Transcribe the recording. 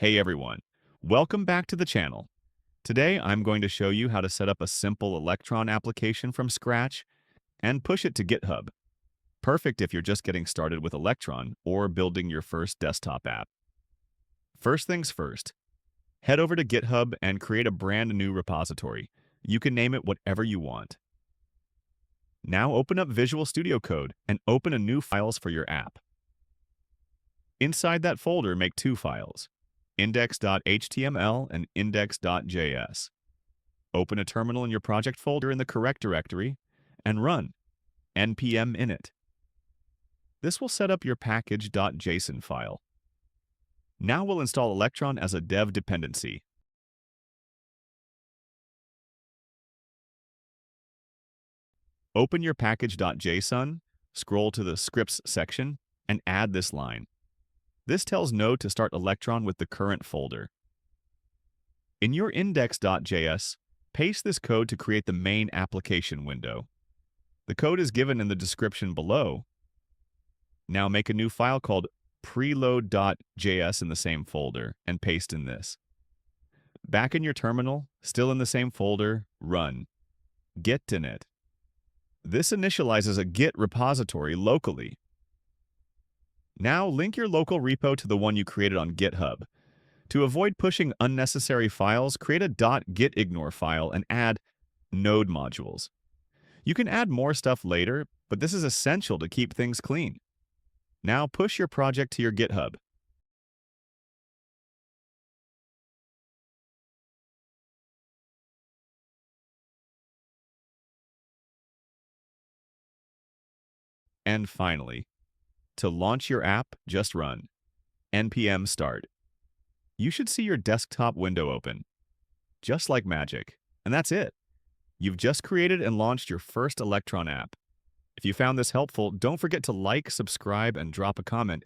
Hey everyone, welcome back to the channel. Today I'm going to show you how to set up a simple Electron application from scratch and push it to GitHub. Perfect if you're just getting started with Electron or building your first desktop app. First things first, head over to GitHub and create a brand new repository. You can name it whatever you want. Now open up Visual Studio Code and open a new files for your app. Inside that folder, make two files, index.html and index.js. Open a terminal in your project folder in the correct directory and run npm init. This will set up your package.json file. Now we'll install Electron as a dev dependency. Open your package.json, scroll to the scripts section, and add this line. This tells Node to start Electron with the current folder. In your index.js, paste this code to create the main application window. The code is given in the description below. Now make a new file called preload.js in the same folder and paste in this. Back in your terminal, still in the same folder, run gitignore. This initializes a Git repository locally. Now link your local repo to the one you created on GitHub. To avoid pushing unnecessary files, create a .gitignore file and add node modules. You can add more stuff later, but this is essential to keep things clean. Now push your project to your GitHub. And finally, to launch your app, just run npm start. You should see your desktop window open, just like magic. And that's it. You've just created and launched your first Electron app. If you found this helpful, don't forget to like, subscribe, and drop a comment.